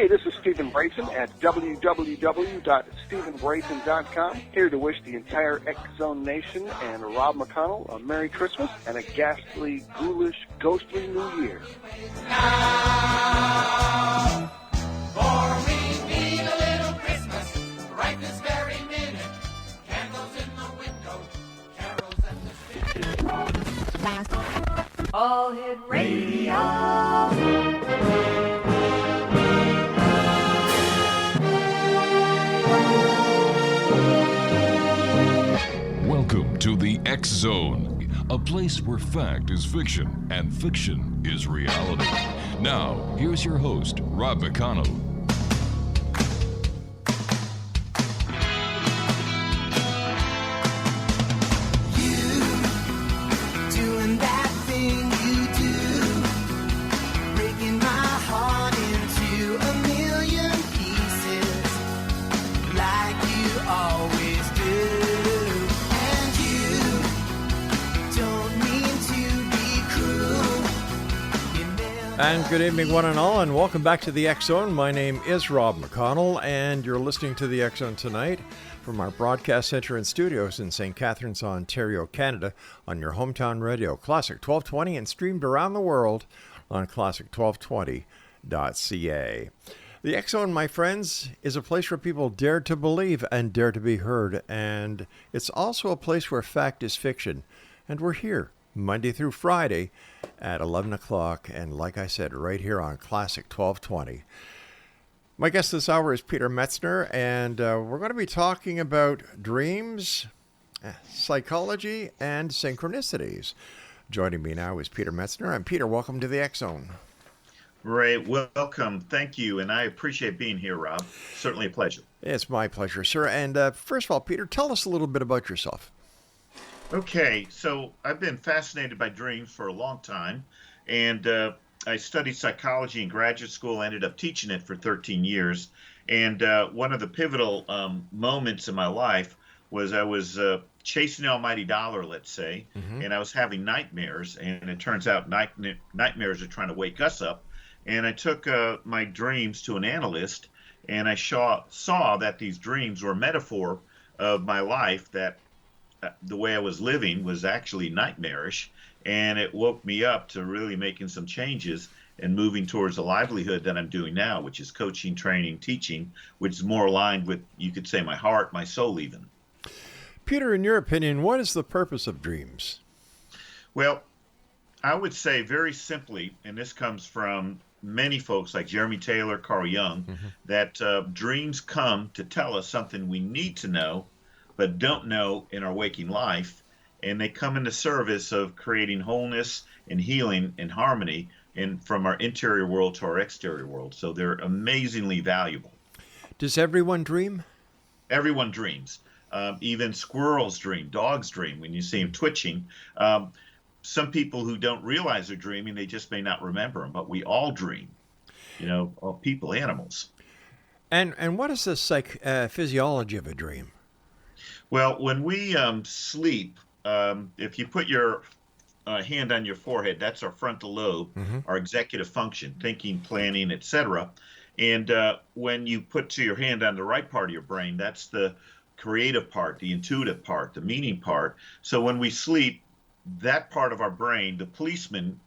this is Stephen Brayton at www.stephenbrayton.com, here to wish the entire X Zone Nation and Rob McConnell a Merry Christmas and a ghastly, ghoulish, ghostly New Year. For we need a little Christmas right this very minute. Candles in the window, carols at the city. All Hit Radio. Welcome to the X Zone, a place where fact is fiction and fiction is reality. Now, here's your host, Rob McConnell. And good evening, one and all, and welcome back to the X Zone. My name is Rob McConnell, and you're listening to the X Zone tonight from our broadcast center and studios in St. Catharines, Ontario, Canada, on your hometown radio, Classic 1220, and streamed around the world on classic1220.ca. The X Zone, my friends, is a place where people dare to believe and dare to be heard, and it's also a place where fact is fiction, and we're here Monday through Friday at 11 o'clock, and like I said, right here on Classic 1220. My guest this hour is Peter METZNER, and we're going to be talking about dreams, psychology, and synchronicities. Joining me now is Peter METZNER, and Peter, welcome to the X Zone. Ray, welcome. Thank you, and I appreciate being here, Rob. Certainly a pleasure. It's my pleasure, sir. And first of all, Peter, tell us a little bit about yourself. Okay, so I've been fascinated by dreams for a long time, and I studied psychology in graduate school, ended up teaching it for 13 years, and one of the pivotal moments in my life was I was chasing the almighty dollar, let's say, and I was having nightmares, and it turns out nightmares are trying to wake us up, and I took my dreams to an analyst, and I saw that these dreams were a metaphor of my life, that the way I was living was actually nightmarish, and it woke me up to really making some changes and moving towards the livelihood that I'm doing now, which is coaching, training, teaching, which is more aligned with, you could say, my heart, my soul even. Peter, in your opinion, what is the purpose of dreams? Well, I would say very simply, and this comes from many folks like Jeremy Taylor, Carl Jung, that dreams come to tell us something we need to know but don't know in our waking life, and they come in the service of creating wholeness and healing and harmony from our interior world to our exterior world. So they're amazingly valuable. Does everyone dream? Everyone dreams. Even squirrels dream, dogs dream when you see them twitching. Some people who don't realize they're dreaming, they just may not remember them, but we all dream, all people, animals. And what is the physiology of a dream? Well, when we sleep, if you put your hand on your forehead, that's our frontal lobe, our executive function, thinking, planning, etc. And when you put your hand on the right part of your brain, that's the creative part, the intuitive part, the meaning part. So when we sleep, that part of our brain, the policeman,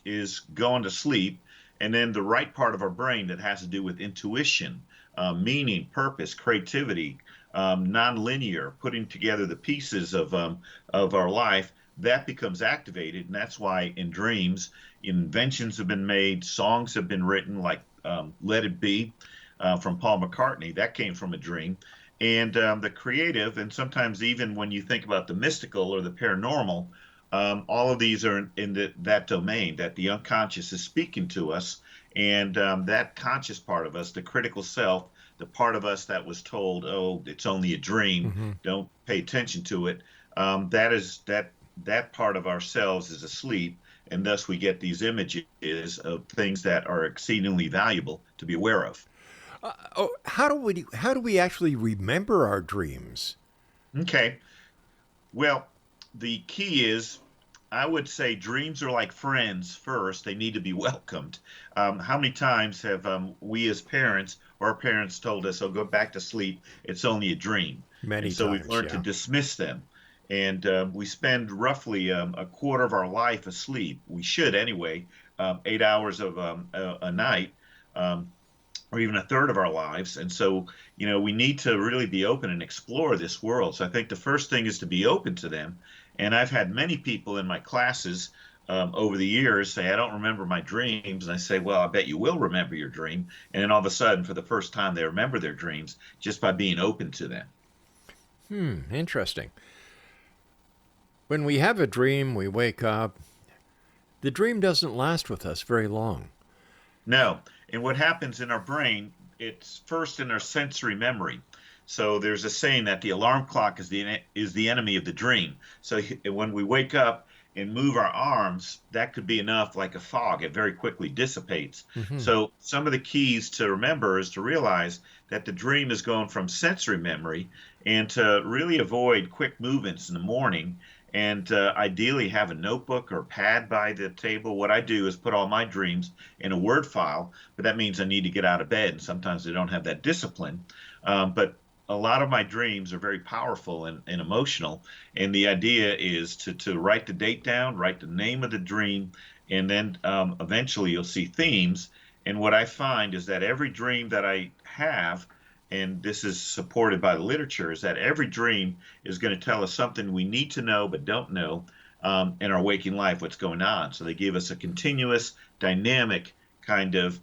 is going to sleep, and then the right part of our brain that has to do with intuition, meaning, purpose, creativity, non-linear, putting together the pieces of our life, that becomes activated. And that's why in dreams, inventions have been made, songs have been written, like Let It Be from Paul McCartney. That came from a dream. And the creative, and sometimes even when you think about the mystical or the paranormal, all of these are in that domain, that the unconscious is speaking to us. And that conscious part of us, the critical self, the part of us that was told, oh, it's only a dream, don't pay attention to it, that part of ourselves is asleep, and thus we get these images of things that are exceedingly valuable to be aware of. How do we actually remember our dreams? Okay. Well, the key is I would say dreams are like friends first. They need to be welcomed. How many times have we as parents or our parents told us, oh, go back to sleep, it's only a dream. And Many so we've times, learned to yeah. dismiss them. And we spend roughly a quarter of our life asleep. We should anyway, 8 hours of a night. Or even a third of our lives. And so, we need to really be open and explore this world. So I think the first thing is to be open to them. And I've had many people in my classes over the years say, I don't remember my dreams. And I say, well, I bet you will remember your dream. And then all of a sudden, for the first time, they remember their dreams just by being open to them. Interesting. When we have a dream, we wake up. The dream doesn't last with us very long. No. And what happens in our brain, it's first in our sensory memory. So there's a saying that the alarm clock is the enemy of the dream. So when we wake up and move our arms, that could be enough, like a fog. It very quickly dissipates. So some of the keys to remember is to realize that the dream is going from sensory memory, and to really avoid quick movements in the morning, and ideally have a notebook or pad by the table. What I do is put all my dreams in a Word file, but that means I need to get out of bed, and sometimes I don't have that discipline. But a lot of my dreams are very powerful and emotional, and the idea is to write the date down, write the name of the dream, and then eventually you'll see themes. And what I find is that every dream that I have, and this is supported by the literature, is that every dream is going to tell us something we need to know but don't know in our waking life, what's going on. So they give us a continuous, dynamic kind of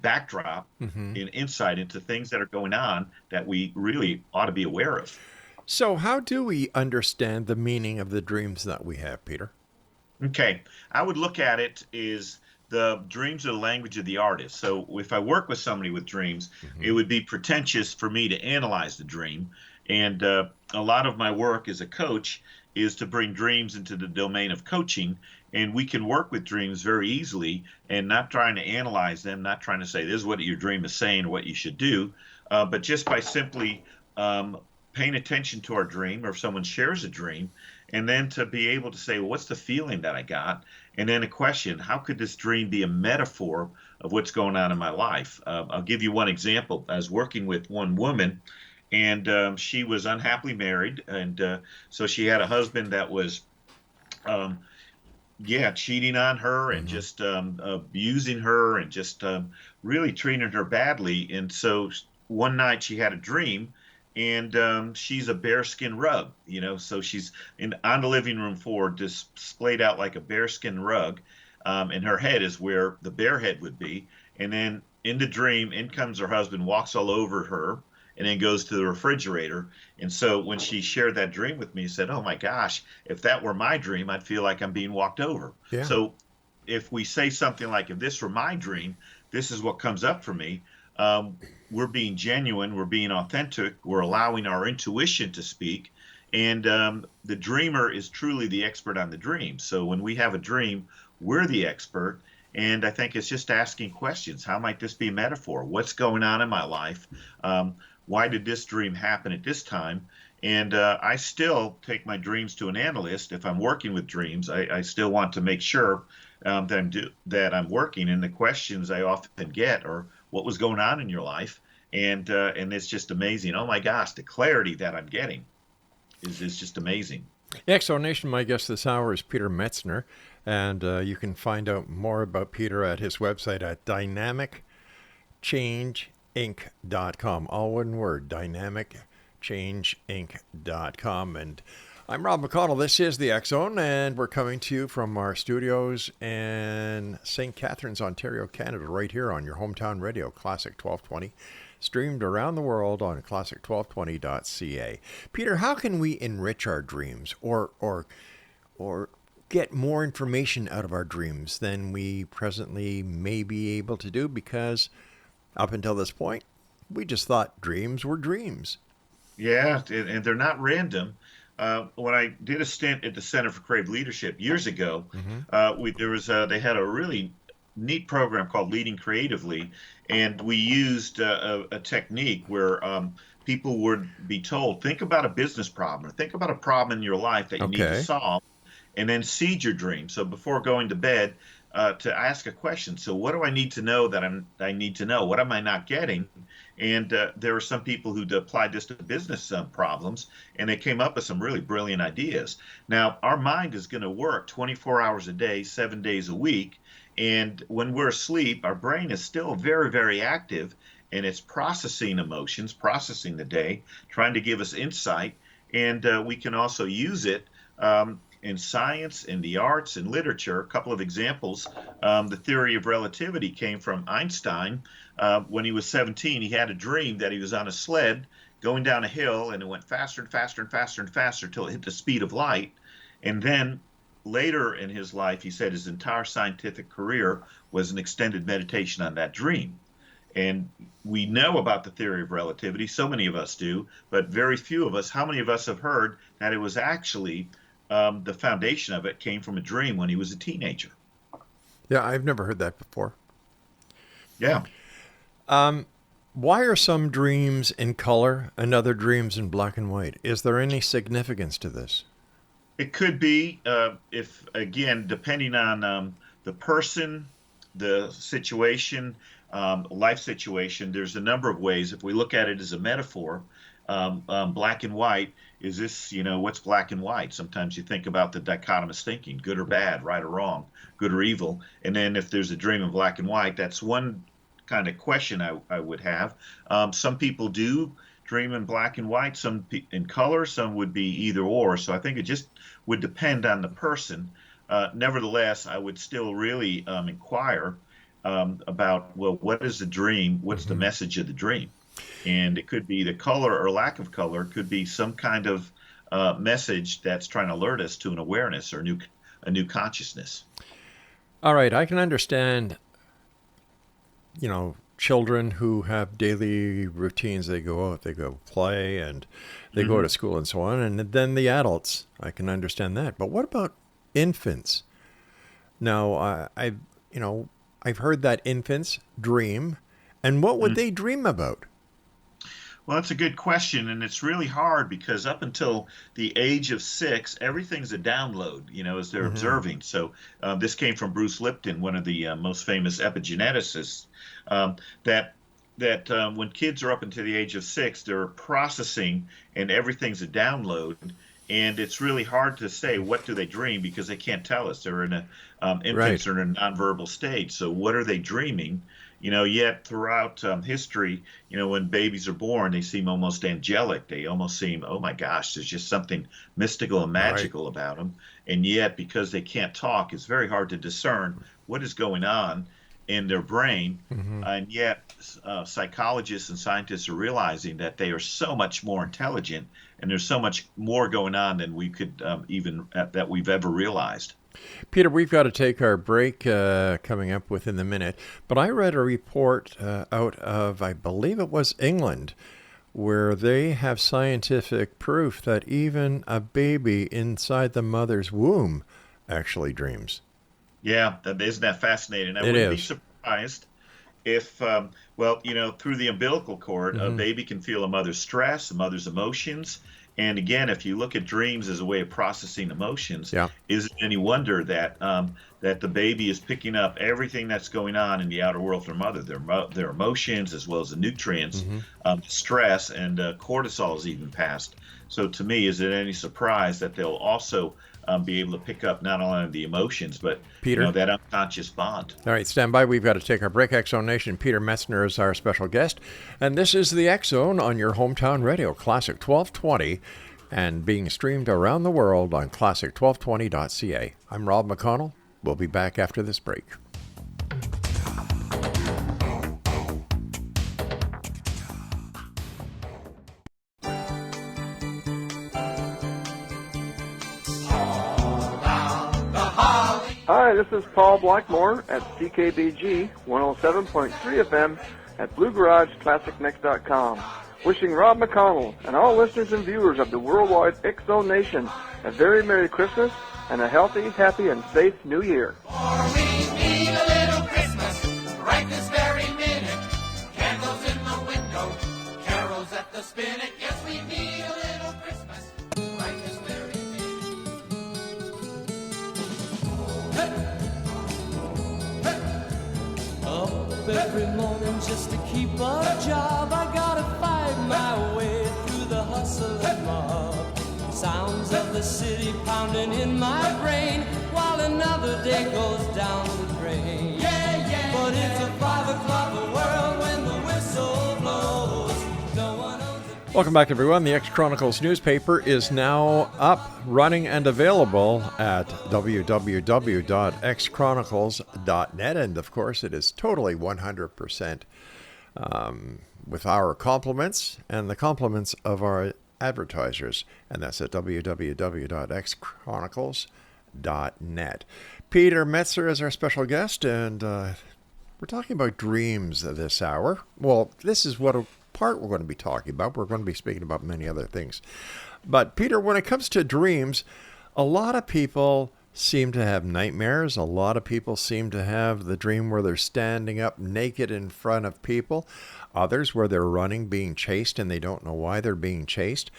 backdrop and insight into things that are going on that we really ought to be aware of. So how do we understand the meaning of the dreams that we have, Peter? Okay, I would look at it as the dreams are the language of the artist. So if I work with somebody with dreams, it would be pretentious for me to analyze the dream. And a lot of my work as a coach is to bring dreams into the domain of coaching. And we can work with dreams very easily, and not trying to analyze them, not trying to say this is what your dream is saying or what you should do, but just by simply paying attention to our dream, or if someone shares a dream, and then to be able to say, well, what's the feeling that I got? And then a question, how could this dream be a metaphor of what's going on in my life? I'll give you one example. I was working with one woman, and she was unhappily married. And so she had a husband that was, cheating on her and just abusing her and just really treating her badly. And so one night she had a dream, and she's a bearskin rug, so she's on the living room floor, displayed out like a bearskin rug, and her head is where the bear head would be. And then in the dream, in comes her husband, walks all over her, and then goes to the refrigerator. And so when she shared that dream with me, she said, oh my gosh, if that were my dream, I'd feel like I'm being walked over. Yeah. So if we say something like, if this were my dream, this is what comes up for me, we're being genuine, we're being authentic, we're allowing our intuition to speak, and the dreamer is truly the expert on the dream. So when we have a dream, we're the expert, and I think it's just asking questions. How might this be a metaphor? What's going on in my life? Why did this dream happen at this time? And I still take my dreams to an analyst. If I'm working with dreams, I still want to make sure that I'm working. And the questions I often get are, what was going on in your life? And it's just amazing. Oh my gosh, the clarity that I'm getting is just amazing. Exo Nation, my guest this hour is Peter METZNER, and you can find out more about Peter at his website at dynamiccangeinc.com. All one word, dynamiccangeinc.com. And I'm Rob McConnell. This is the X Zone, and we're coming to you from our studios in St. Catharines, Ontario, Canada, right here on your hometown radio, Classic 1220, streamed around the world on classic1220.ca. Peter, how can we enrich our dreams or get more information out of our dreams than we presently may be able to do? Because up until this point, we just thought dreams were dreams. Yeah, and they're not random. When I did a stint at the Center for Creative Leadership years ago, they had a really neat program called Leading Creatively, and we used a technique where people would be told, think about a business problem or think about a problem in your life that you need to Okay. solve, and then seed your dream. So before going to bed, to ask a question. So what do I need to know that I need to know? What am I not getting? And there were some people who applied this to business problems, and they came up with some really brilliant ideas. Now, our mind is going to work 24 hours a day, 7 days a week. And when we're asleep, our brain is still very, very active, and it's processing emotions, processing the day, trying to give us insight. And we can also use it in science, in the arts, in literature. A couple of examples. The theory of relativity came from Einstein. When he was 17, he had a dream that he was on a sled going down a hill, and it went faster and faster and faster and faster till it hit the speed of light. And then later in his life, he said his entire scientific career was an extended meditation on that dream. And we know about the theory of relativity, so many of us do, but very few of us, how many of us have heard that it was actually the foundation of it came from a dream when he was a teenager? Yeah, I've never heard that before. Yeah. Why are some dreams in color and other dreams in black and white? Is there any significance to this? It could be, if again, depending on the person, the situation, life situation, there's a number of ways. If we look at it as a metaphor, black and white, is this, what's black and white? Sometimes you think about the dichotomous thinking, good or bad, right or wrong, good or evil. And then if there's a dream in black and white, that's one kind of question I would have. Some people do dream in black and white, some in color, some would be either or. So I think it just would depend on the person. Nevertheless, I would still really inquire about, well, what is the dream? What's the message of the dream? And it could be the color or lack of color. It could be some kind of message that's trying to alert us to an awareness or a new consciousness. All right, I can understand, children who have daily routines. They go out, they go play, and they go to school and so on. And then the adults, I can understand that. But what about infants? Now, I've heard that infants dream, and what would they dream about? Well, that's a good question, and it's really hard because up until the age of 6, everything's a download, as they're observing. So this came from Bruce Lipton, one of the most famous epigeneticists, that when kids are up until the age of 6, they're processing, and everything's a download. And it's really hard to say what do they dream because they can't tell us. They're in infants are in a nonverbal stage. So what are they dreaming? Yet throughout history, when babies are born, they seem almost angelic. They almost seem, oh my gosh, there's just something mystical and magical about them. And yet, because they can't talk, it's very hard to discern what is going on in their brain. And yet, psychologists and scientists are realizing that they are so much more intelligent, and there's so much more going on than we could that we've ever realized. Peter, we've got to take our break coming up within the minute, but I read a report out of, I believe it was England, where they have scientific proof that even a baby inside the mother's womb actually dreams. Yeah, isn't that fascinating? I It wouldn't be is. surprised if, through the umbilical cord, a baby can feel a mother's stress, a mother's emotions. And again, if you look at dreams as a way of processing emotions, is it any wonder that that the baby is picking up everything that's going on in the outer world from mother, their emotions as well as the nutrients, stress, and cortisol is even passed. So to me, is it any surprise that they'll also be able to pick up not only the emotions, but Peter? that unconscious bond? All right, stand by. We've got to take our break. X Zone Nation. Peter METZNER is our special guest. And this is the X Zone on your hometown radio, Classic 1220, and being streamed around the world on classic1220.ca. I'm Rob McConnell. We'll be back after this break. Hi, this is Paul Blackmore at CKBG 107.3 FM at BlueGarageClassicMix.com. Wishing Rob McConnell and all listeners and viewers of the worldwide X Zone Nation a very Merry Christmas and a healthy, happy, and safe New Year. For we need a little Christmas right this very minute. Candles in the window, carols at the spinning. every morning just to keep a job. I gotta fight my way through the hustle and mob. Sounds of the city pounding in my brain while another day goes down the drain. Yeah, yeah, but it's a 5 o'clock world when the whistle blows. No one owns it. Welcome back, everyone. The X Chronicles newspaper is now up, running, and available at www.xchronicles.net. And, of course, it is totally 100% with our compliments and the compliments of our advertisers. And that's at www.xchronicles.net. Peter Metzner is our special guest, and we're talking about dreams this hour. Well, this is what a part we're going to be talking about. We're going to be speaking about many other things. But Peter, when it comes to dreams, a lot of people seem to have nightmares. A lot of people seem to have the dream where they're standing up naked in front of people. Others where they're running, being chased, and they don't know why they're being chased.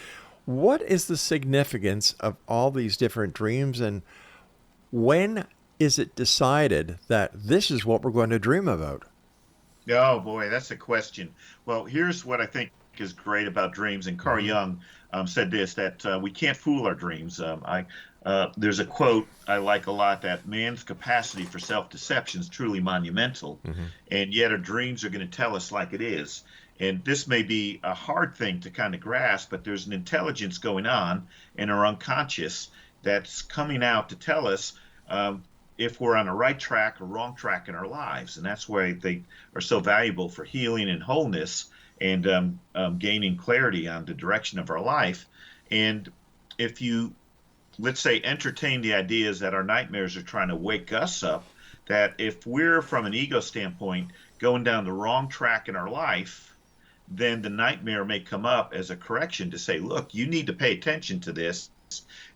What is the significance of all these different dreams, and when is it decided that this is what we're going to dream about? Oh boy, that's a question. Well, here's what I think is great about dreams, and Carl Jung said this, that we can't fool our dreams. There's a quote I like a lot, that man's capacity for self-deception is truly monumental, and yet our dreams are going to tell us like it is. And this may be a hard thing to kind of grasp, but there's an intelligence going on in our unconscious that's coming out to tell us if we're on a right track or wrong track in our lives. And that's why they are so valuable for healing and wholeness and gaining clarity on the direction of our life. And if you, let's say, entertain the ideas that our nightmares are trying to wake us up, that if we're, from an ego standpoint, going down the wrong track in our life, then the nightmare may come up as a correction to say, look, you need to pay attention to this.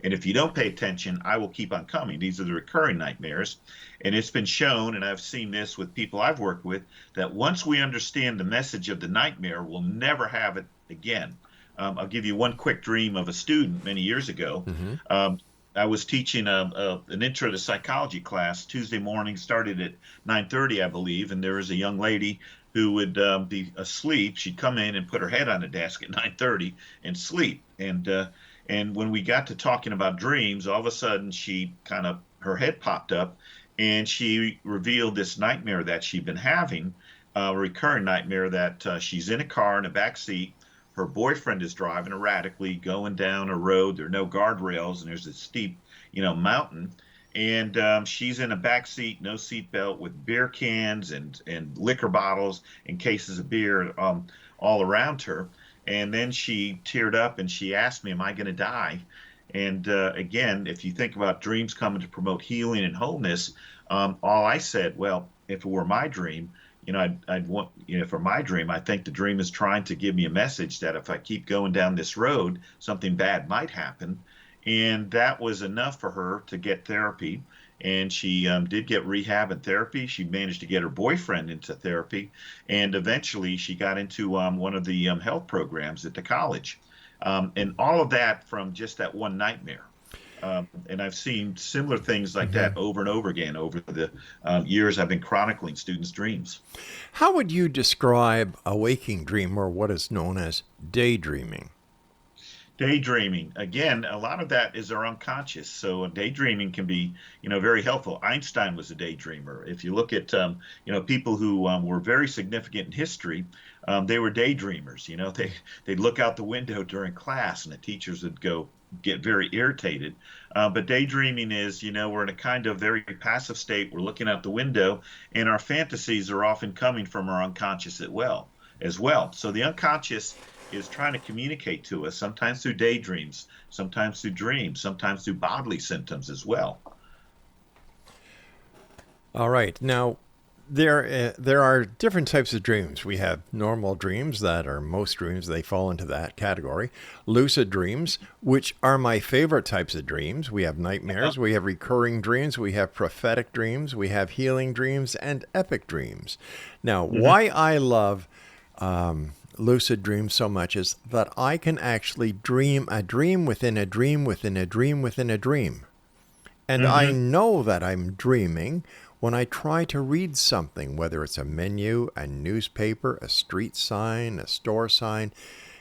And if you don't pay attention, I will keep on coming. These are the recurring nightmares. And it's been shown, and I've seen this with people I've worked with, that once we understand the message of the nightmare, we'll never have it again. I'll give you one quick dream of a student many years ago. I was teaching an intro to psychology class Tuesday morning, started at 9:30, I believe, and there was a young lady who would be asleep. She'd come in and put her head on the desk at 9:30 and sleep. And when we got to talking about dreams, all of a sudden her head popped up, and she revealed this nightmare that she'd been having, a recurring nightmare that she's in a car in a back seat. Her boyfriend is driving erratically, going down a road. There are no guardrails, and there's a steep, mountain. And she's in a back seat, no seatbelt, with beer cans and liquor bottles and cases of beer all around her. And then she teared up and she asked me, am I going to die? And again, if you think about dreams coming to promote healing and wholeness, all I said, well, if it were my dream, I'd want, for my dream, I think the dream is trying to give me a message that if I keep going down this road, something bad might happen. And that was enough for her to get therapy. And she did get rehab and therapy. She managed to get her boyfriend into therapy. And eventually she got into one of the health programs at the college. And all of that from just that one nightmare. And I've seen similar things like that over and over again over the years I've been chronicling students' dreams. How would you describe a waking dream, or what is known as daydreaming? Daydreaming, again, a lot of that is our unconscious. So daydreaming can be, very helpful. Einstein was a daydreamer. If you look at, people who were very significant in history, they were daydreamers. They'd look out the window during class, and the teachers would get very irritated. But daydreaming is, we're in a kind of very passive state. We're looking out the window, and our fantasies are often coming from our unconscious as well. So the unconscious is trying to communicate to us, sometimes through daydreams, sometimes through dreams, sometimes through bodily symptoms as well. All right. Now, there are different types of dreams. We have normal dreams that are most dreams. They fall into that category. Lucid dreams, which are my favorite types of dreams. We have nightmares. We have recurring dreams. We have prophetic dreams. We have healing dreams and epic dreams. Now, why I love lucid dreams so much is that I can actually dream a dream within a dream within a dream within a dream. And I know that I'm dreaming when I try to read something, whether it's a menu, a newspaper, a street sign, a store sign.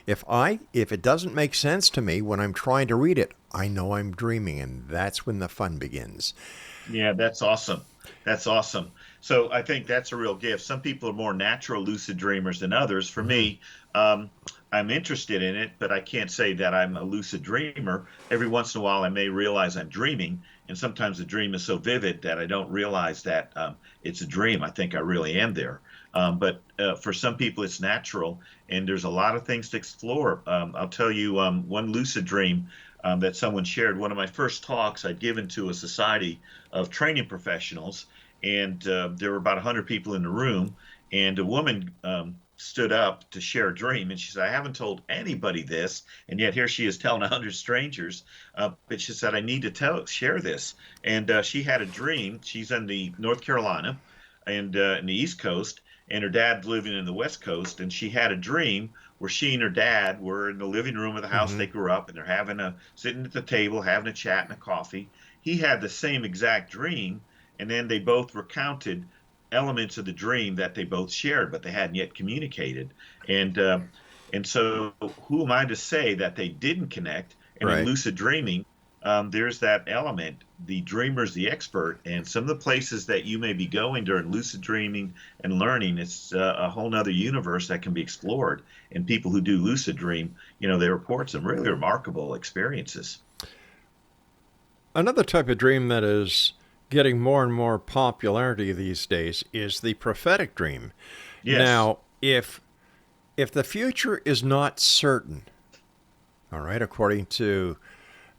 If it doesn't make sense to me when I'm trying to read it, I know I'm dreaming, and that's when the fun begins. Yeah, that's awesome. That's awesome. So I think that's a real gift. Some people are more natural lucid dreamers than others. For me, I'm interested in it, but I can't say that I'm a lucid dreamer. Every once in a while, I may realize I'm dreaming, and sometimes the dream is so vivid that I don't realize that it's a dream. I think I really am there. But for some people, it's natural, and there's a lot of things to explore. I'll tell you one lucid dream that someone shared. One of my first talks I'd given to a society of training professionals, and there were about 100 people in the room, and a woman stood up to share a dream, and she said, I haven't told anybody this, and yet here she is telling 100 strangers, but she said, I need to share this. And she had a dream. She's in the North Carolina and in the East Coast, and her dad's living in the West Coast, and she had a dream where she and her dad were in the living room of the house they grew up, and they're sitting at the table, having a chat and a coffee. He had the same exact dream, and then they both recounted elements of the dream that they both shared, but they hadn't yet communicated. And so who am I to say that they didn't connect? And in lucid dreaming, there's that element. The dreamer's the expert, and some of the places that you may be going during lucid dreaming and learning, it's a whole nother universe that can be explored. And people who do lucid dream, they report some really remarkable experiences. Another type of dream that is getting more and more popularity these days is the prophetic dream. Yes. Now, if the future is not certain, all right, according to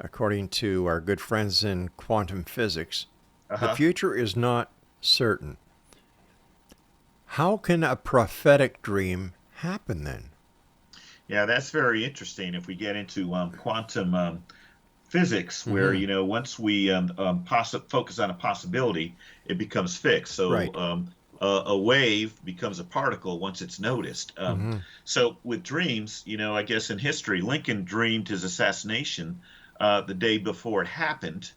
our good friends in quantum physics, the future is not certain. How can a prophetic dream happen then? Yeah, that's very interesting. If we get into quantum physics, where once we focus on a possibility, it becomes fixed. So a wave becomes a particle once it's noticed. So with dreams, I guess in history, Lincoln dreamed his assassination the day before it happened,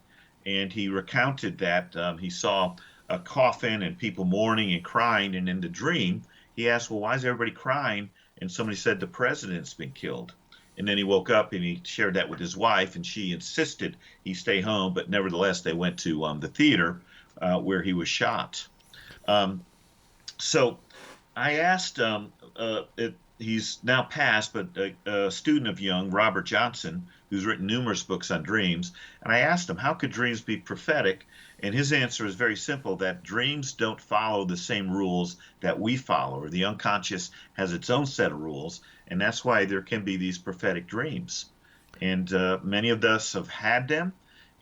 and he recounted that he saw a coffin and people mourning and crying, and in the dream he asked, well, why is everybody crying? And somebody said, the president's been killed. And then he woke up and he shared that with his wife, and she insisted he stay home, but nevertheless they went to the theater where he was shot. So I asked, he's now passed, but a student of Jung, Robert Johnson, who's written numerous books on dreams, and I asked him, how could dreams be prophetic? And his answer is very simple, that dreams don't follow the same rules that we follow, or the unconscious has its own set of rules, and that's why there can be these prophetic dreams. And many of us have had them,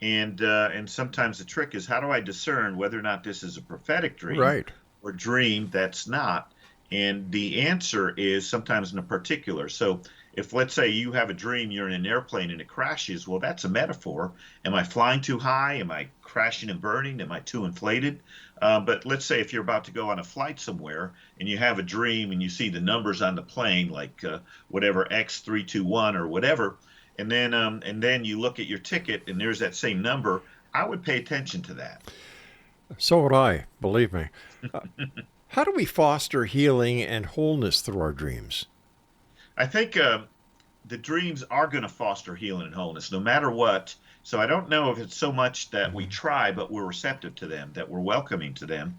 and sometimes the trick is, how do I discern whether or not this is a prophetic dream or dream that's not? And the answer is sometimes in a particular. So if, let's say, you have a dream, you're in an airplane and it crashes, well, that's a metaphor. Am I flying too high? Am I crashing and burning? Am I too inflated? But let's say if you're about to go on a flight somewhere and you have a dream and you see the numbers on the plane, like whatever X321 or whatever, and then you look at your ticket and there's that same number, I would pay attention to that. So would I, believe me. How do we foster healing and wholeness through our dreams? I think the dreams are going to foster healing and wholeness no matter what. So I don't know if it's so much that we try, but we're receptive to them, that we're welcoming to them.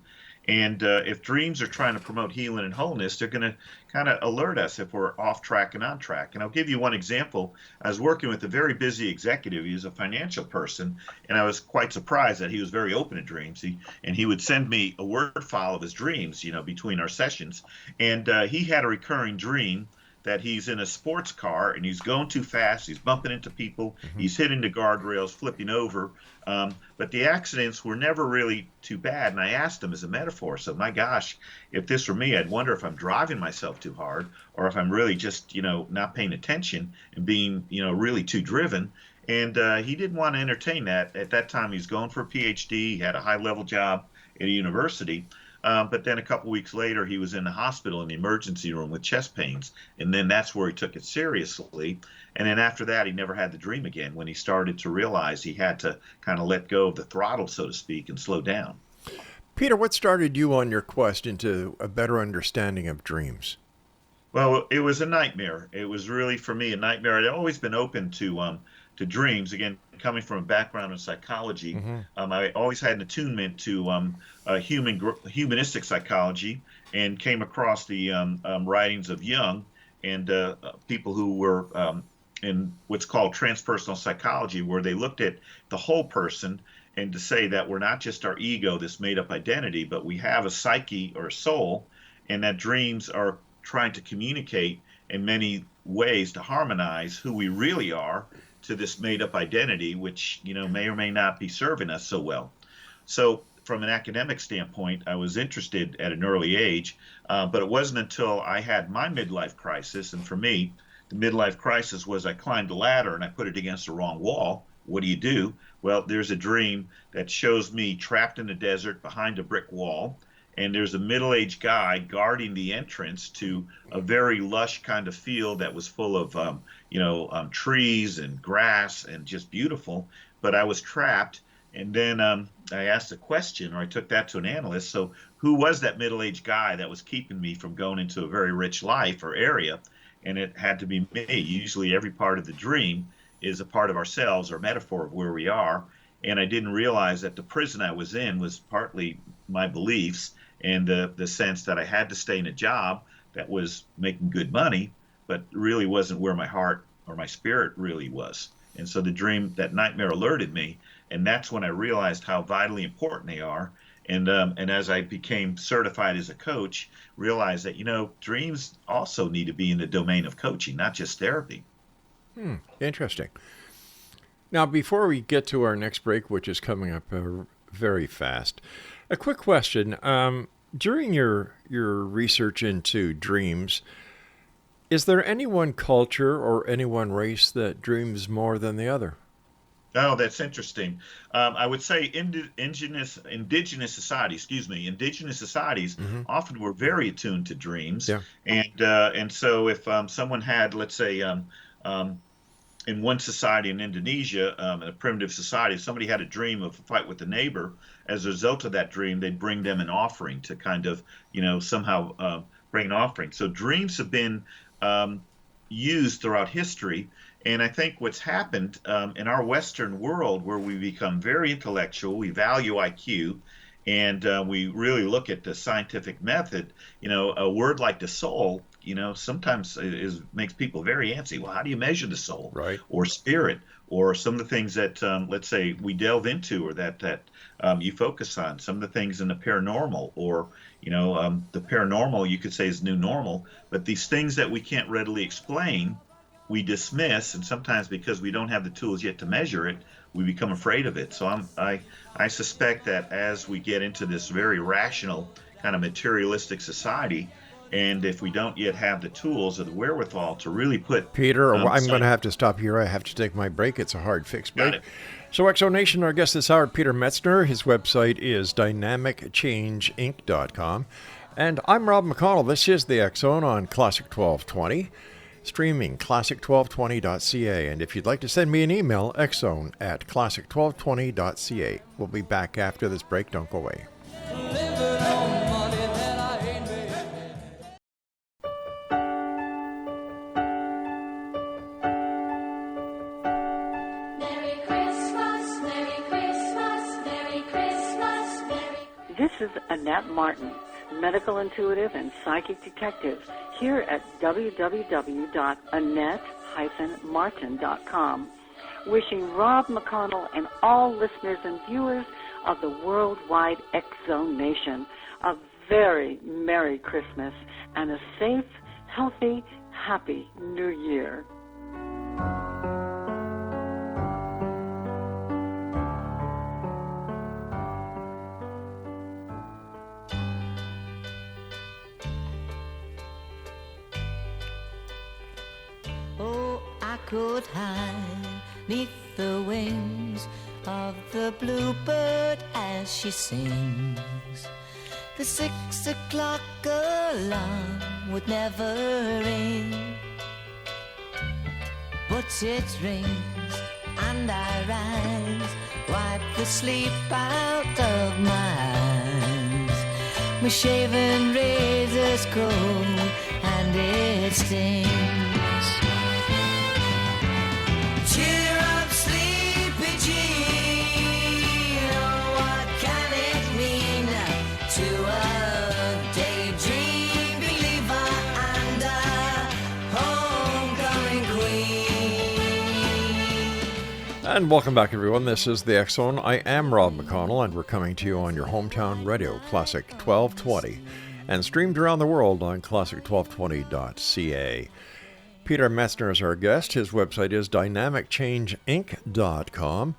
And if dreams are trying to promote healing and wholeness, they're going to kind of alert us if we're off track and on track. And I'll give you one example. I was working with a very busy executive. He was a financial person, and I was quite surprised that he was very open to dreams. He would send me a word file of his dreams, between our sessions. And he had a recurring dream that he's in a sports car and he's going too fast, he's bumping into people, he's hitting the guardrails, flipping over, but the accidents were never really too bad. And I asked him as a metaphor, so my gosh, if this were me, I'd wonder if I'm driving myself too hard or if I'm really just, not paying attention and being, really too driven. And he didn't want to entertain that. At that time, he was going for a PhD, he had a high-level job at a university. But then a couple weeks later, he was in the hospital in the emergency room with chest pains. And then that's where he took it seriously. And then after that, he never had the dream again when he started to realize he had to kind of let go of the throttle, so to speak, and slow down. Peter, what started you on your quest into a better understanding of dreams? Well, it was a nightmare. It was really for me a nightmare. I'd always been open to dreams. Again, coming from a background in psychology, I always had an attunement to humanistic psychology, and came across the writings of Jung and people who were in what's called transpersonal psychology, where they looked at the whole person, and to say that we're not just our ego, this made-up identity, but we have a psyche or a soul, and that dreams are trying to communicate in many ways to harmonize who we really are to this made-up identity, which may or may not be serving us so well. So from an academic standpoint, I was interested at an early age, but it wasn't until I had my midlife crisis, and for me, the midlife crisis was I climbed a ladder and I put it against the wrong wall. What do? Well, there's a dream that shows me trapped in the desert behind a brick wall, and there's a middle-aged guy guarding the entrance to a very lush kind of field that was full of, trees and grass and just beautiful. But I was trapped, and then I asked a question, or I took that to an analyst. So who was that middle-aged guy that was keeping me from going into a very rich life or area? And it had to be me. Usually every part of the dream is a part of ourselves or metaphor of where we are. And I didn't realize that the prison I was in was partly my beliefs and the sense that I had to stay in a job that was making good money, but really wasn't where my heart or my spirit really was. And so the dream, that nightmare, alerted me, and that's when I realized how vitally important they are. And as I became certified as a coach, realized that dreams also need to be in the domain of coaching, not just therapy. Interesting. Now, before we get to our next break, which is coming up very fast, a quick question. During your research into dreams, is there any one culture or any one race that dreams more than the other? Oh, that's interesting. I would say indigenous societies, often were very attuned to dreams. Yeah. And so if someone had, let's say, in one society in Indonesia, in a primitive society, if somebody had a dream of a fight with a neighbor, as a result of that dream, they'd bring them an offering to kind of, somehow bring an offering. So dreams have been used throughout history. And I think what's happened in our Western world, where we become very intellectual, we value IQ, and we really look at the scientific method, a word like the soul, sometimes makes people very antsy. Well, how do you measure the soul? Right. Or spirit, or some of the things that, let's say, we delve into, or that you focus on, some of the things in the paranormal, or, the paranormal, you could say, is new normal, but these things that we can't readily explain, we dismiss, and sometimes because we don't have the tools yet to measure it, we become afraid of it. So I suspect that as we get into this very rational kind of materialistic society, and if we don't yet have the tools or the wherewithal to really put... Peter, I'm going to have to stop here. I have to take my break. It's a hard fix break. Got it. So Exonation, our guest this hour, Peter METZNER. His website is dynamicchange.inc.com. And I'm Rob McConnell. This is the X-Zone on Classic 1220. Streaming classic1220.ca, and if you'd like to send me an email, xzone@classic1220.ca. We'll be back after this break. Don't go away. Merry Christmas, Merry Christmas, Merry Christmas, Merry... This is Annette Martin, medical intuitive and psychic detective, here at www.annette-martin.com, wishing Rob McConnell and all listeners and viewers of the worldwide X-Zone Nation a very Merry Christmas and a safe, healthy, happy New Year. I could hide neath the wings of the bluebird as she sings. The 6 o'clock alarm would never ring, but it rings and I rise, wipe the sleep out of my eyes. My shaven razor's cold and it stings. Cheer up, sleepy Jean. Oh, what can it mean to a daydream believer and a homecoming queen? And welcome back, everyone. This is the X Zone. I am Rob McConnell, and we're coming to you on your hometown radio, Classic 1220, and streamed around the world on classic1220.ca. Peter METZNER is our guest. His website is dynamicchangeinc.com.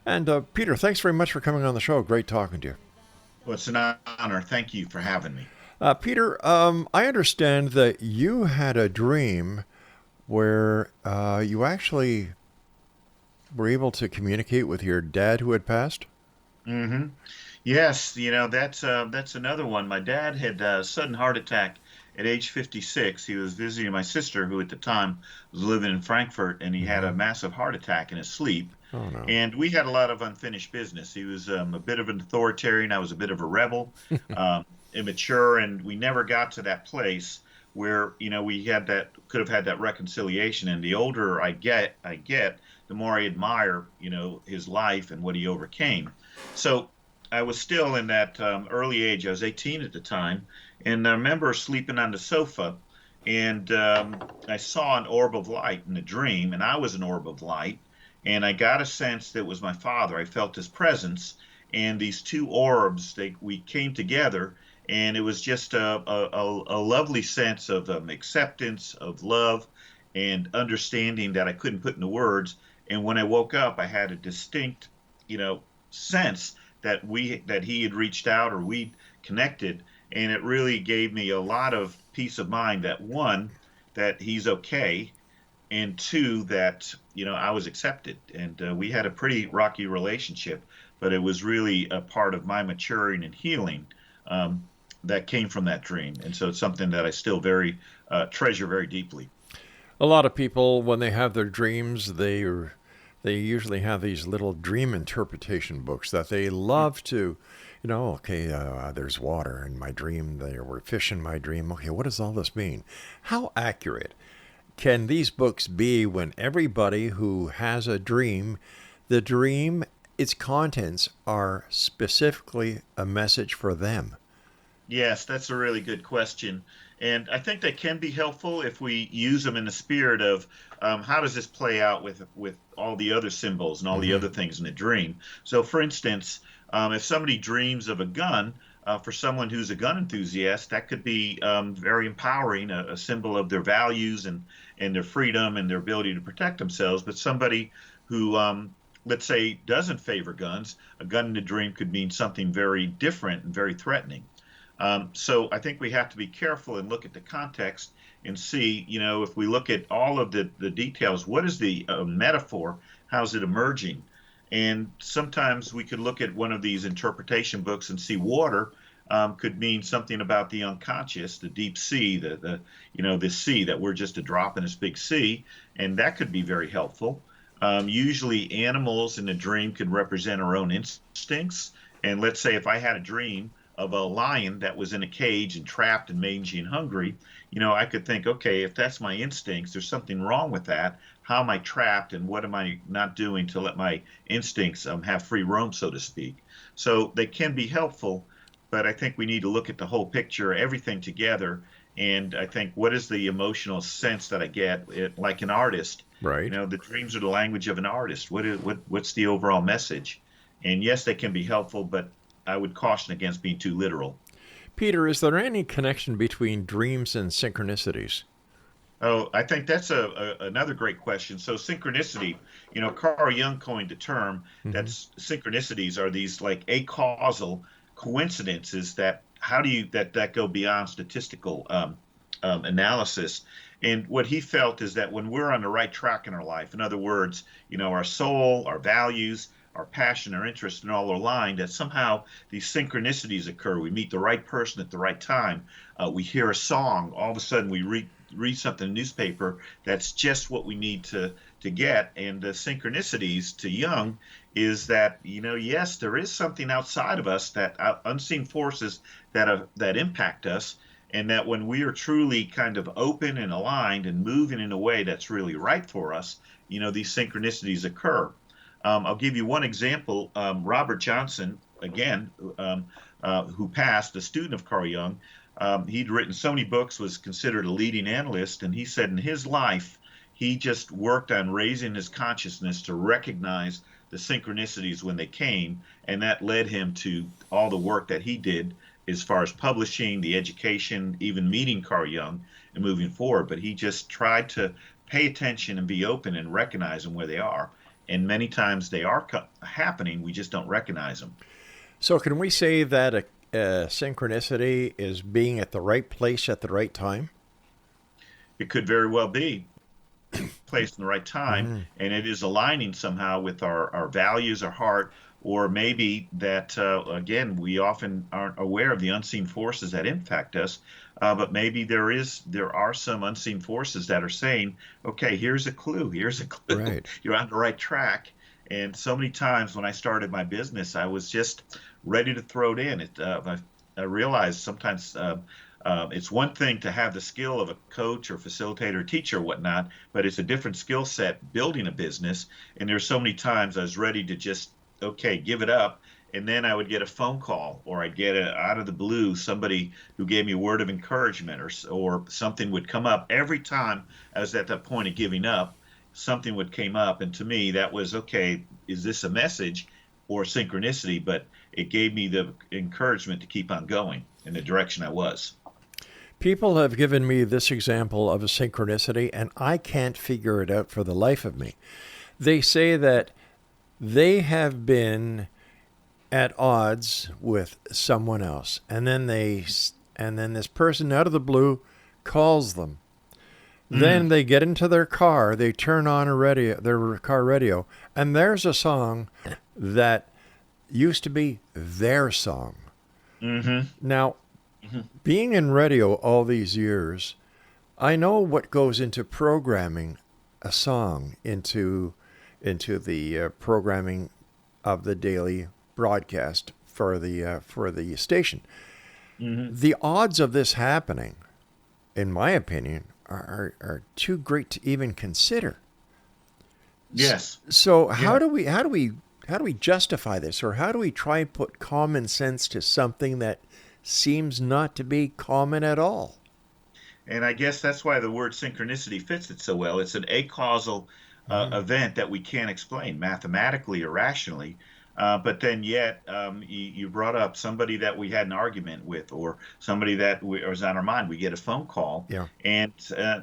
And Peter, thanks very much for coming on the show. Great talking to you. Well, it's an honor. Thank you for having me. Peter, I understand that you had a dream where you actually were able to communicate with your dad who had passed? Mm-hmm. Yes, that's another one. My dad had a sudden heart attack at age 56. He was visiting my sister, who at the time was living in Frankfurt, and he had a massive heart attack in his sleep. Oh, no. And we had a lot of unfinished business. He was a bit of an authoritarian. I was a bit of a rebel, immature, and we never got to that place where, we could have had that reconciliation. And the older I get, the more I admire, his life and what he overcame. So I was still in that early age. I was 18 at the time, and I remember sleeping on the sofa, and I saw an orb of light in a dream, and I was an orb of light, and I got a sense that it was my father. I felt his presence, and these two orbs, we came together, and it was just a lovely sense of acceptance, of love, and understanding that I couldn't put into words. And when I woke up, I had a distinct, sense that he had reached out, or we connected, and it really gave me a lot of peace of mind that, one, that he's okay, and two, that I was accepted. And we had a pretty rocky relationship, but it was really a part of my maturing and healing that came from that dream. And so it's something that I still treasure very deeply. A lot of people, when they have their dreams, they usually have these little dream interpretation books that they love to, there's water in my dream, there were fish in my dream. Okay, what does all this mean? How accurate can these books be when everybody who has a dream, the dream, its contents are specifically a message for them? Yes, that's a really good question. And I think they can be helpful if we use them in the spirit of how does this play out with all the other symbols and all the other things in a dream. So, for instance, if somebody dreams of a gun, for someone who's a gun enthusiast, that could be very empowering, a symbol of their values and their freedom and their ability to protect themselves. But somebody who, let's say, doesn't favor guns, a gun in a dream could mean something very different and very threatening. So I think we have to be careful and look at the context and see, if we look at all of the details, what is the metaphor? How's it emerging? And sometimes we could look at one of these interpretation books and see water could mean something about the unconscious, the deep sea, the sea, that we're just a drop in this big sea, and that could be very helpful. Usually animals in a dream could represent our own instincts. And let's say if I had a dream of a lion that was in a cage and trapped and mangy and hungry, I could think, okay, if that's my instincts, there's something wrong with that. How am I trapped, and what am I not doing to let my instincts have free roam, so to speak? So they can be helpful, but I think we need to look at the whole picture, everything together. And I think, what is the emotional sense that I get, like an artist? Right. The dreams are the language of an artist. What's the overall message? And yes, they can be helpful, but I would caution against being too literal. Peter, is there any connection between dreams and synchronicities? Oh, I think that's another great question. So synchronicity, Carl Jung coined the term that synchronicities are these like acausal coincidences that that go beyond statistical analysis. And what he felt is that when we're on the right track in our life, in other words, our soul, our values, our passion, our interest, and all are aligned, that somehow these synchronicities occur. We meet the right person at the right time. We hear a song. All of a sudden, we read something in the newspaper that's just what we need to get. And the synchronicities to Jung is that, yes, there is something outside of us, that unseen forces that impact us, and that when we are truly kind of open and aligned and moving in a way that's really right for us, these synchronicities occur. I'll give you one example. Robert Johnson, again, who passed, a student of Carl Jung, he'd written so many books, was considered a leading analyst, and he said in his life, he just worked on raising his consciousness to recognize the synchronicities when they came, and that led him to all the work that he did as far as publishing, the education, even meeting Carl Jung and moving forward. But he just tried to pay attention and be open and recognize them where they are. And many times they are happening, we just don't recognize them. So can we say that a synchronicity is being at the right place at the right time? It could very well be placed in the right time, and it is aligning somehow with our values, our heart, or maybe that, again, we often aren't aware of the unseen forces that impact us, but maybe there are some unseen forces that are saying, okay, here's a clue, Right. You're on the right track. And so many times when I started my business, I was just ready to throw it in. I realized sometimes it's one thing to have the skill of a coach or facilitator, or teacher, or whatnot, but it's a different skill set building a business. And there's so many times I was ready to just, okay, give it up. And then I would get a phone call, or I'd get out of the blue somebody who gave me a word of encouragement, or something would come up. Every time I was at that point of giving up, something would came up, and to me that was, okay, is this a message or synchronicity? But it gave me the encouragement to keep on going in the direction I was. People have given me this example of a synchronicity, and I can't figure it out for the life of me. They say that they have been at odds with someone else, and then this person out of the blue calls them. Then they get into their car, they turn on their car radio, and there's a song that used to be their song. Now, being in radio all these years, I know what goes into programming a song into the programming of the daily broadcast for the station. The odds of this happening, in my opinion, are too great to even consider. Yes. So how do we justify this, or how do we try and put common sense to something that seems not to be common at all? And I guess that's why the word synchronicity fits it so well. It's an acausal event that we can't explain mathematically or rationally. But then yet, you brought up somebody that we had an argument with, or somebody that was on our mind. We get a phone call, and I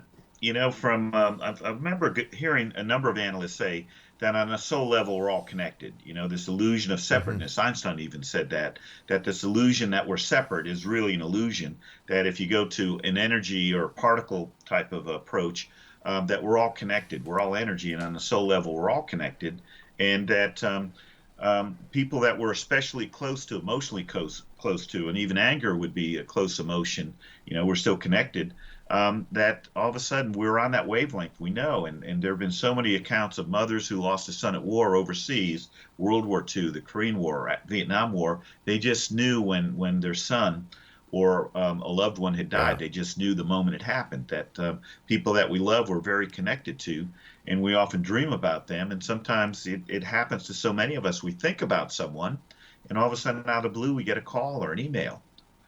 remember hearing a number of analysts say that on a soul level we're all connected. This illusion of separateness. Einstein even said that this illusion that we're separate is really an illusion. That if you go to an energy or particle type of approach, that we're all connected. We're all energy, and on a soul level we're all connected, and that. People that we're especially close to, emotionally close to, and even anger would be a close emotion, we're still connected, that all of a sudden we're on that wavelength, we know. And there have been so many accounts of mothers who lost a son at war overseas, World War II, the Korean War, Vietnam War. They just knew when their son or a loved one had died. They just knew the moment it happened, that people that we love were very connected to. And we often dream about them, and sometimes it happens to so many of us. We think about someone, and all of a sudden, out of the blue, we get a call or an email,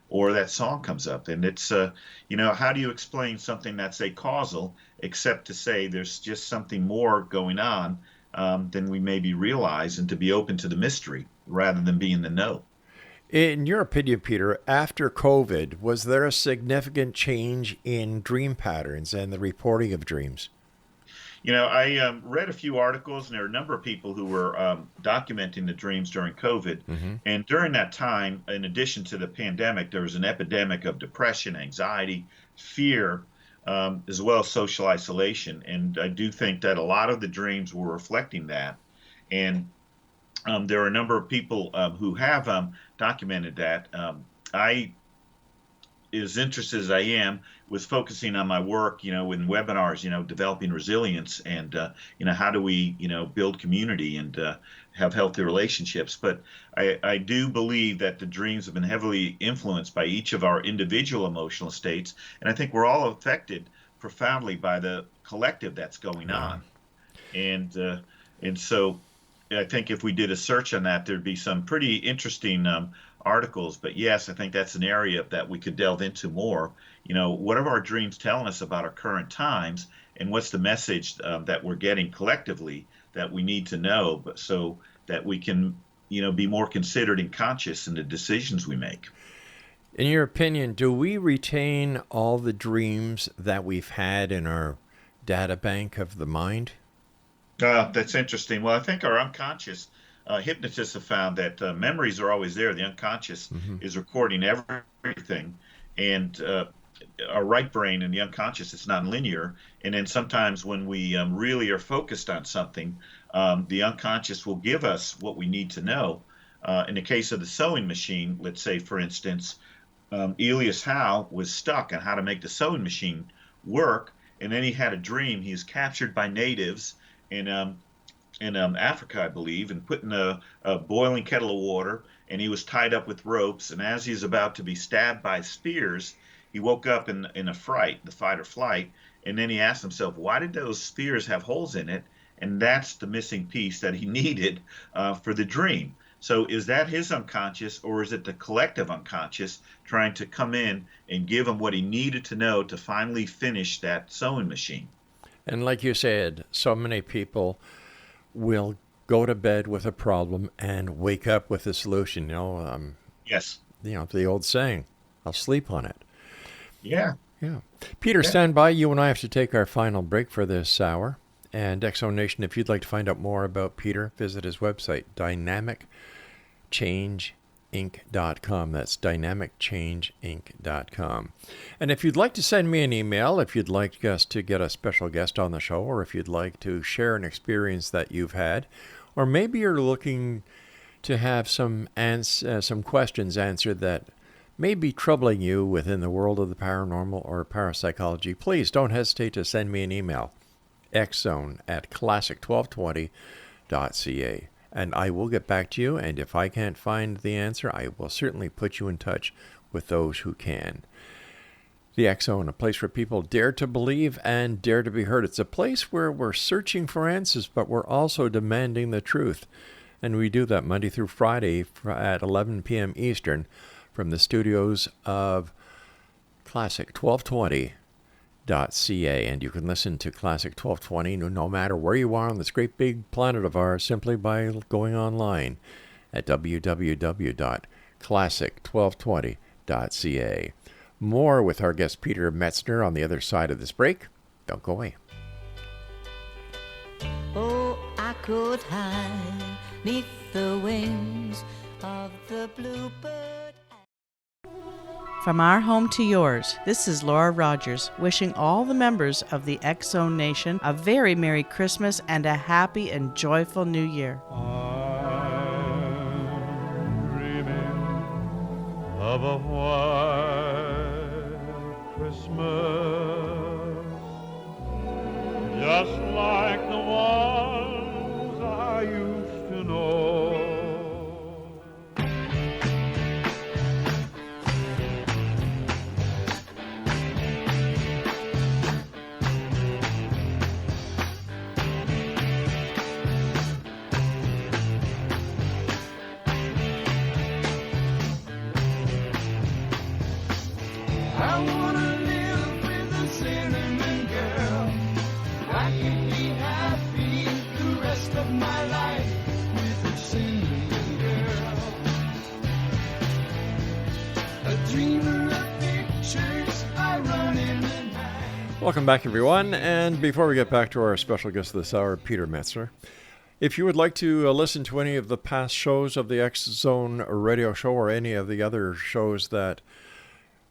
or that song comes up. And it's, how do you explain something that's acausal, except to say there's just something more going on than we maybe realize, and to be open to the mystery rather than be in the know. In your opinion, Peter, after COVID, was there a significant change in dream patterns and the reporting of dreams? I read a few articles, and there are a number of people who were documenting the dreams during COVID. And during that time, in addition to the pandemic, there was an epidemic of depression, anxiety, fear, as well as social isolation. And I do think that a lot of the dreams were reflecting that. And there are a number of people who have documented that. as interested as I am, was focusing on my work, in webinars, developing resilience and, how do we, build community and have healthy relationships. But I do believe that the dreams have been heavily influenced by each of our individual emotional states. And I think we're all affected profoundly by the collective that's going on. And so I think if we did a search on that, there'd be some pretty interesting articles. But yes, I think that's an area that we could delve into more. What are our dreams telling us about our current times, and what's the message that we're getting collectively that we need to know, but so that we can, be more considered and conscious in the decisions we make. In your opinion, do we retain all the dreams that we've had in our data bank of the mind? That's interesting. Well, I think our unconscious, hypnotists have found that memories are always there. The unconscious is recording everything. And our right brain and the unconscious is nonlinear. And then sometimes when we really are focused on something, the unconscious will give us what we need to know. In the case of the sewing machine, let's say, for instance, Elias Howe was stuck on how to make the sewing machine work. And then he had a dream. He was captured by natives in Africa, I believe, and put in a boiling kettle of water, and he was tied up with ropes. And as he's about to be stabbed by spears, he woke up in a fright, the fight or flight, and then he asked himself, why did those spears have holes in it? And that's the missing piece that he needed for the dream. So is that his unconscious, or is it the collective unconscious trying to come in and give him what he needed to know to finally finish that sewing machine? And like you said, so many people will go to bed with a problem and wake up with a solution. Yes. The old saying, I'll sleep on it. Yeah. Peter, stand by. You and I have to take our final break for this hour. And X Zone Nation, if you'd like to find out more about Peter, visit his website, dynamicchange.inc.com. That's dynamicchange.inc.com. And if you'd like to send me an email, if you'd like us to get a special guest on the show, or if you'd like to share an experience that you've had, or maybe you're looking to have some questions answered that may be troubling you within the world of the paranormal or parapsychology, please don't hesitate to send me an email, xzone@classic1220.ca. And I will get back to you, and if I can't find the answer, I will certainly put you in touch with those who can. The X Zone, a place where people dare to believe and dare to be heard. It's a place where we're searching for answers, but we're also demanding the truth. And we do that Monday through Friday at 11 p.m. Eastern from the studios of Classic 1220.ca. And you can listen to Classic 1220 no matter where you are on this great big planet of ours simply by going online at www.classic1220.ca. More with our guest Peter METZNER on the other side of this break. Don't go away. Oh, I could hide 'neath the wings of the bluebird. From our home to yours, this is Laura Rogers, wishing all the members of the X Zone Nation a very Merry Christmas and a happy and joyful New Year. I'm dreaming of a white Christmas, just like the ones I used to know. I wanna live with a cinnamon girl. I can be happy the rest of my life with a cinnamon girl. A dreamer of pictures, I run in the night. Welcome back, everyone. And before we get back to our special guest this hour, Peter METZNER, if you would like to listen to any of the past shows of the X Zone radio show or any of the other shows that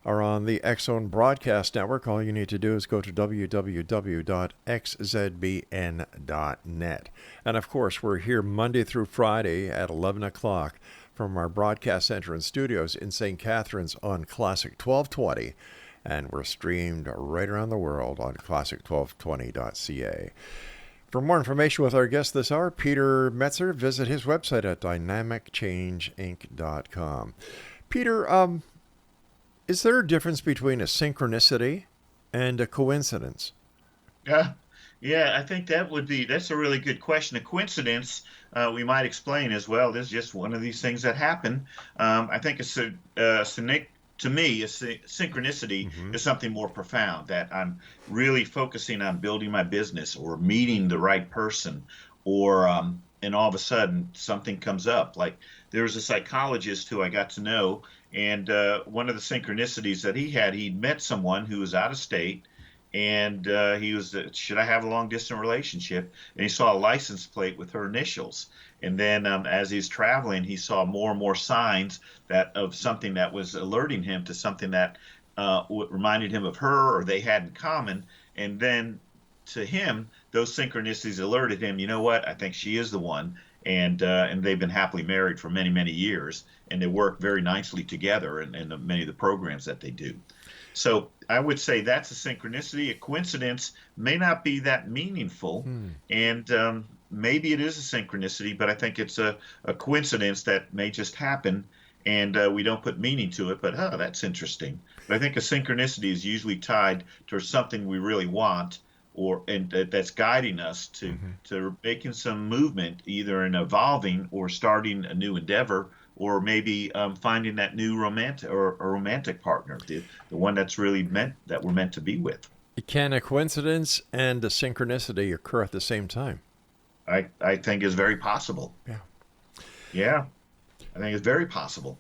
are on the X Zone Broadcast Network, all you need to do is go to www.xzbn.net. And of course, we're here Monday through Friday at 11 o'clock from our broadcast center and studios in St. Catharines on Classic 1220. And we're streamed right around the world on classic1220.ca. For more information with our guest this hour, Peter Metzner, visit his website at dynamicchangeinc.com. Peter, is there a difference between a synchronicity and a coincidence? Yeah, I think that's a really good question. A coincidence, we might explain as well, is just one of these things that happen. I think to me, a synchronicity is something more profound, that I'm really focusing on building my business or meeting the right person, or and all of a sudden something comes up. Like there was a psychologist who I got to know, and one of the synchronicities that he'd met someone who was out of state, and he was, should I have a long distance relationship? And he saw a license plate with her initials. And then as he's traveling, he saw more and more signs of something that was alerting him to something that reminded him of her or they had in common. And then to him, those synchronicities alerted him, you know what, I think she is the one. And they've been happily married for many, many years. And they work very nicely together in many of the programs that they do. So I would say that's a synchronicity. A coincidence may not be that meaningful, and maybe it is a synchronicity, but I think it's a coincidence that may just happen, and we don't put meaning to it, but that's interesting. But I think a synchronicity is usually tied to something we really want, and that's guiding us to making some movement, either in evolving or starting a new endeavor, or maybe finding that new romantic partner, the one that's really that we're meant to be with. Can a coincidence and a synchronicity occur at the same time? I think is very possible. Yeah, I think it's very possible.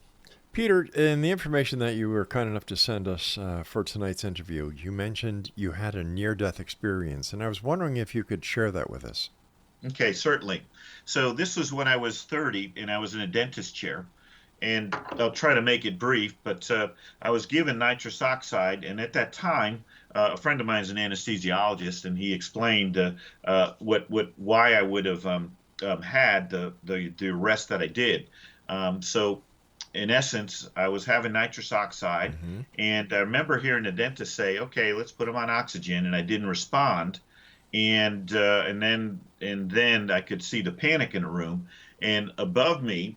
Peter, in the information that you were kind enough to send us for tonight's interview, you mentioned you had a near-death experience, and I was wondering if you could share that with us. Okay, certainly. So this was when I was 30, and I was in a dentist chair. And I'll try to make it brief, but I was given nitrous oxide, and at that time, a friend of mine is an anesthesiologist, and he explained why I would have had the arrest that I did. So, in essence, I was having nitrous oxide, and I remember hearing the dentist say, "Okay, let's put him on oxygen," and I didn't respond. And then I could see the panic in the room, and above me,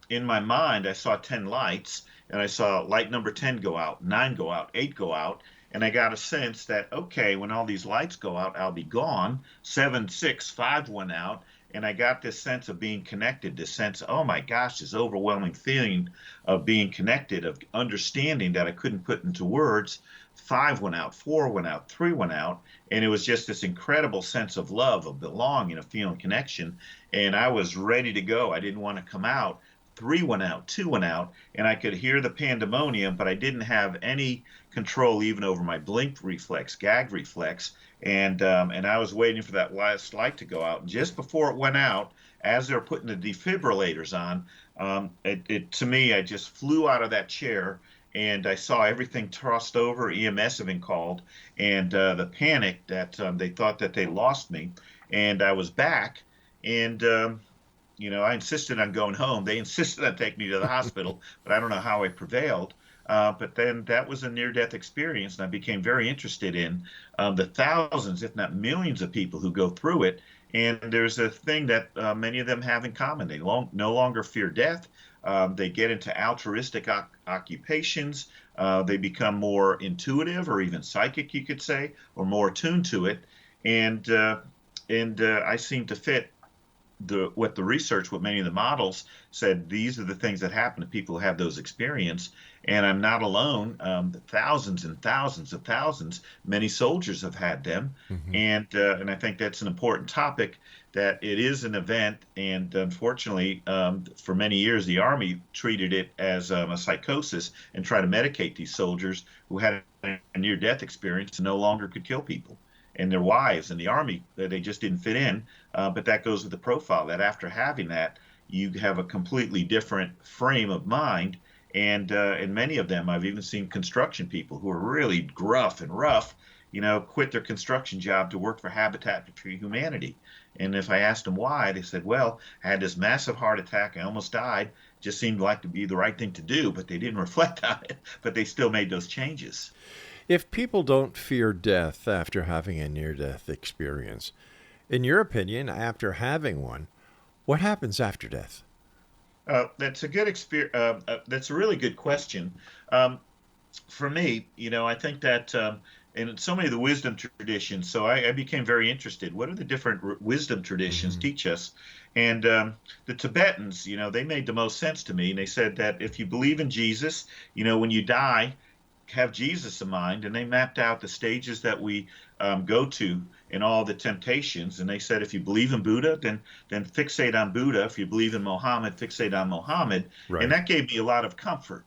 in my mind, I saw 10 lights, and I saw light number 10 go out, 9 go out, 8 go out, and I got a sense that, okay, when all these lights go out, I'll be gone. 7, 6, 5 went out, and I got this sense of being connected, this sense, oh my gosh, this overwhelming feeling of being connected, of understanding that I couldn't put into words. 5 went out, 4 went out, 3 went out, and it was just this incredible sense of love, of belonging, of feeling connection, and I was ready to go. I didn't want to come out. 3 went out, 2 went out, and I could hear the pandemonium, but I didn't have any control even over my blink reflex, gag reflex, and I was waiting for that last light to go out. And just before it went out, as they were putting the defibrillators on, to me, I just flew out of that chair, and I saw everything tossed over. EMS had been called, and the panic that they thought that they lost me, and I was back, and I insisted on going home. They insisted on taking me to the hospital, but I don't know how I prevailed. But then that was a near-death experience, and I became very interested in the thousands, if not millions, of people who go through it. And there's a thing that many of them have in common. They no longer fear death. They get into altruistic occupations. They become more intuitive, or even psychic, you could say, or more attuned to it. And I seem to fit what many of the models said. These are the things that happen to people who have those experiences, and I'm not alone. Thousands and thousands of thousands, many soldiers have had them, and I think that's an important topic. That it is an event, and unfortunately, for many years, the Army treated it as a psychosis and tried to medicate these soldiers who had a near-death experience and no longer could kill people. And their wives in the Army, they just didn't fit in. But that goes with the profile, that after having that, you have a completely different frame of mind. And many of them, I've even seen construction people who are really gruff and rough, quit their construction job to work for Habitat for Humanity. And if I asked them why, they said, well, I had this massive heart attack, I almost died, just seemed like to be the right thing to do, but they didn't reflect on it, but they still made those changes. If people don't fear death after having a near-death experience, in your opinion, after having one, what happens after death? That's a good experience. That's a really good question. For me, I think that in so many of the wisdom traditions, so I became very interested. What are the different wisdom traditions teach us? And the Tibetans, they made the most sense to me. And they said that if you believe in Jesus, when you die, have Jesus in mind. And they mapped out the stages that we go to in all the temptations. And they said if you believe in Buddha, then fixate on Buddha. If you believe in Mohammed, fixate on Mohammed. Right. And that gave me a lot of comfort.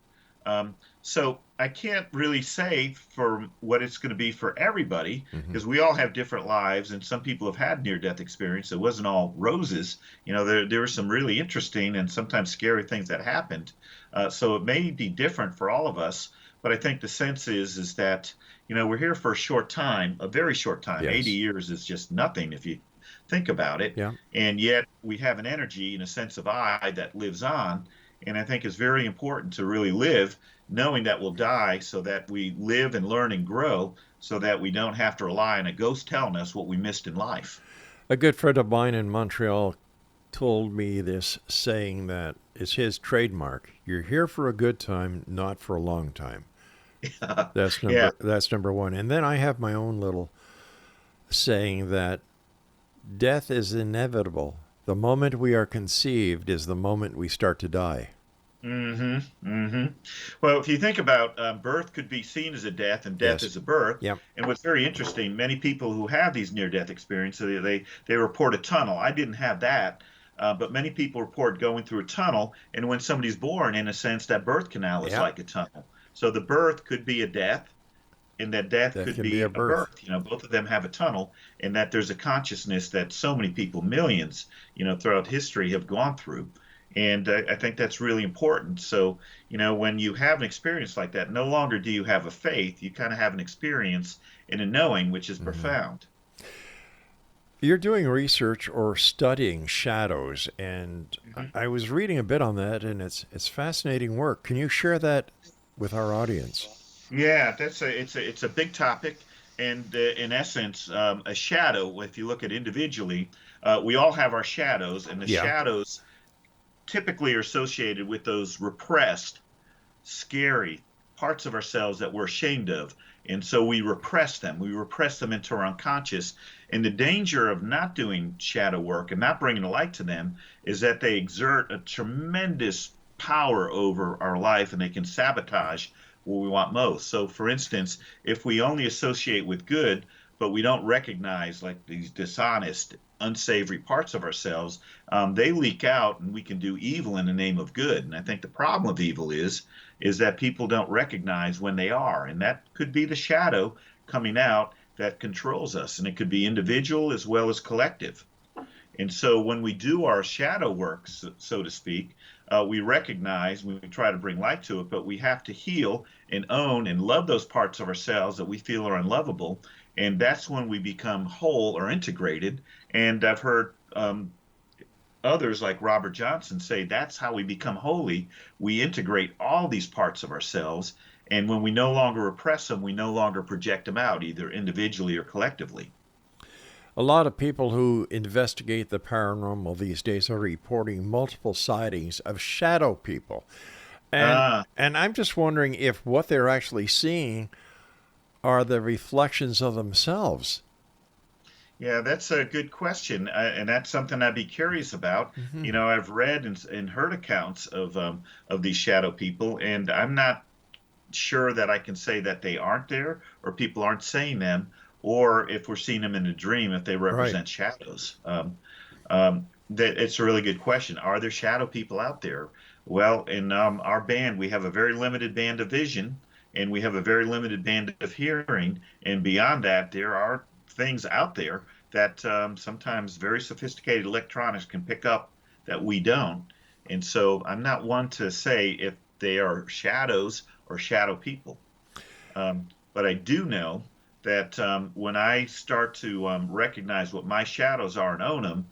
So I can't really say for what it's going to be for everybody, because we all have different lives, and some people have had near-death experience. It wasn't all roses. There were some really interesting and sometimes scary things that happened. So it may be different for all of us, but I think the sense is that, we're here for a short time, a very short time. Yes. 80 years is just nothing if you think about it. Yeah. And yet we have an energy and a sense of I that lives on. And I think it's very important to really live knowing that we'll die, so that we live and learn and grow, so that we don't have to rely on a ghost telling us what we missed in life. A good friend of mine in Montreal told me this saying that is his trademark. You're here for a good time, not for a long time. That's number one. And then I have my own little saying that death is inevitable. The moment we are conceived is the moment we start to die. Well, if you think about birth could be seen as a death, and death Yes. is a birth. Yep. And what's very interesting, many people who have these near-death experiences, they report a tunnel. I didn't have that, but many people report going through a tunnel. And when somebody's born, in a sense, that birth canal is Yep. like a tunnel. So the birth could be a death, and that death could can be be a a birth. birth. Both of them have a tunnel, and that there's a consciousness that so many people, millions, throughout history have gone through. And I think that's really important. So, when you have an experience like that, no longer do you have a faith, you kind of have an experience and a knowing, which is profound. You're doing research or studying shadows, and I was reading a bit on that, and it's fascinating work. Can you share that with our audience? Yeah, it's a big topic, and in essence, a shadow. If you look at individually, we all have our shadows, and the shadows typically are associated with those repressed, scary parts of ourselves that we're ashamed of, and so we repress them. We repress them into our unconscious. And the danger of not doing shadow work and not bringing the light to them is that they exert a tremendous power over our life, and they can sabotage what we want most. So, for instance, if we only associate with good, but we don't recognize like these dishonest, unsavory parts of ourselves, they leak out, and we can do evil in the name of good. And I think the problem of evil is that people don't recognize when they are, and that could be the shadow coming out that controls us, and it could be individual as well as collective. And so when we do our shadow work, so to speak, we recognize, we try to bring light to it, but we have to heal and own and love those parts of ourselves that we feel are unlovable. And that's when we become whole or integrated. And I've heard others like Robert Johnson say that's how we become holy. We integrate all these parts of ourselves. And when we no longer repress them, we no longer project them out, either individually or collectively. A lot of people who investigate the paranormal these days are reporting multiple sightings of shadow people. And I'm just wondering if what they're actually seeing are the reflections of themselves. Yeah, that's a good question, and that's something I'd be curious about. I've read and heard accounts of these shadow people, and I'm not sure that I can say that they aren't there, or people aren't saying them, or if we're seeing them in a dream, if they represent shadows. That it's a really good question. Are there shadow people out there? Well, in our band, we have a very limited band of vision, and we have a very limited band of hearing. And beyond that, there are things out there that sometimes very sophisticated electronics can pick up that we don't. And so I'm not one to say if they are shadows or shadow people. But I do know that when I start to recognize what my shadows are and own them,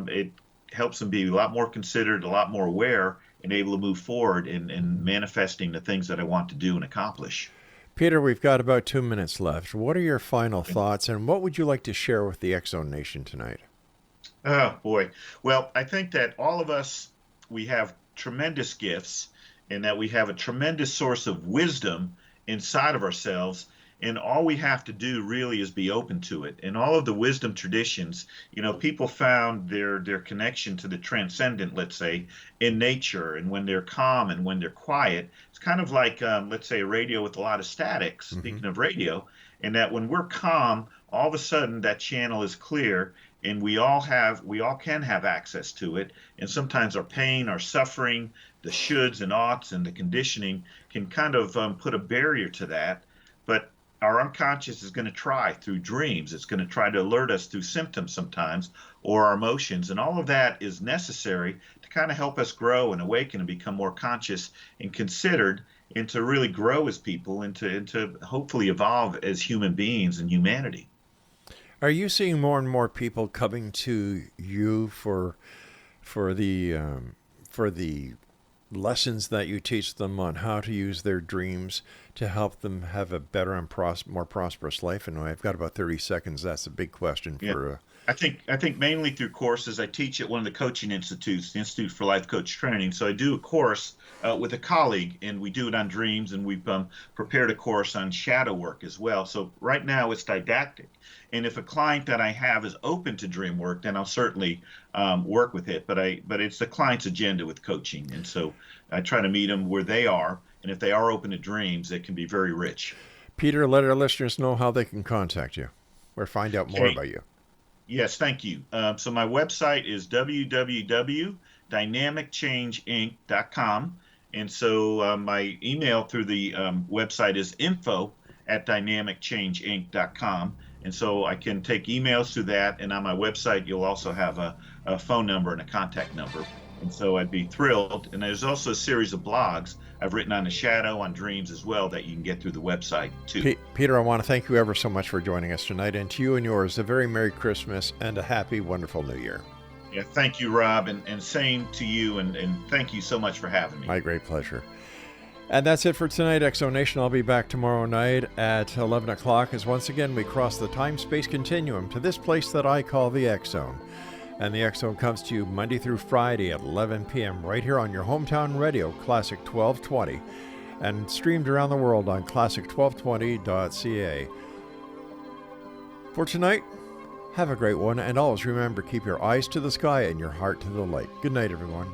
it helps them be a lot more considered, a lot more aware, and able to move forward in manifesting the things that I want to do and accomplish. Peter, we've got about 2 minutes left. What are your final thoughts, and what would you like to share with the X Zone Nation tonight? Oh, boy. Well, I think that all of us, we have tremendous gifts, and that we have a tremendous source of wisdom inside of ourselves. And all we have to do really is be open to it. And all of the wisdom traditions, people found their connection to the transcendent, let's say, in nature. And when they're calm and when they're quiet, it's kind of like, let's say, a radio with a lot of static, speaking of radio, and that when we're calm, all of a sudden that channel is clear, and we all can have access to it. And sometimes our pain, our suffering, the shoulds and oughts and the conditioning can kind of put a barrier to that. But our unconscious is going to try through dreams. It's going to try to alert us through symptoms sometimes, or our emotions. And all of that is necessary to kind of help us grow and awaken and become more conscious and considered, and to really grow as people, and to hopefully evolve as human beings and humanity. Are you seeing more and more people coming to you for the lessons that you teach them on how to use their dreams to help them have a better and more prosperous life? And I've got about 30 seconds. That's a big question for. I think mainly through courses. I teach at one of the coaching institutes, the Institute for Life Coach Training. So I do a course with a colleague, and we do it on dreams, and we've prepared a course on shadow work as well. So right now it's didactic. And if a client that I have is open to dream work, then I'll certainly work with it. But it's the client's agenda with coaching. And so I try to meet them where they are. And if they are open to dreams, it can be very rich. Peter, let our listeners know how they can contact you or find out more about you. Yes, thank you. So my website is www.dynamicchangeinc.com. And so my email through the website is info@dynamicchangeinc.com. And so I can take emails through that. And on my website, you'll also have a phone number and a contact number. And so I'd be thrilled. And there's also a series of blogs I've written on the shadow, on dreams as well, that you can get through the website too. Peter, I want to thank you ever so much for joining us tonight. And to you and yours, a very Merry Christmas and a happy, wonderful New Year. Yeah, thank you, Rob, and same to you. And thank you so much for having me. My great pleasure. And that's it for tonight, X Zone Nation. I'll be back tomorrow night at 11 o'clock as once again we cross the time-space continuum to this place that I call the X Zone. And the X Zone comes to you Monday through Friday at 11 p.m. right here on your hometown radio, Classic 1220, and streamed around the world on classic1220.ca. For tonight, have a great one, and always remember, keep your eyes to the sky and your heart to the light. Good night, everyone.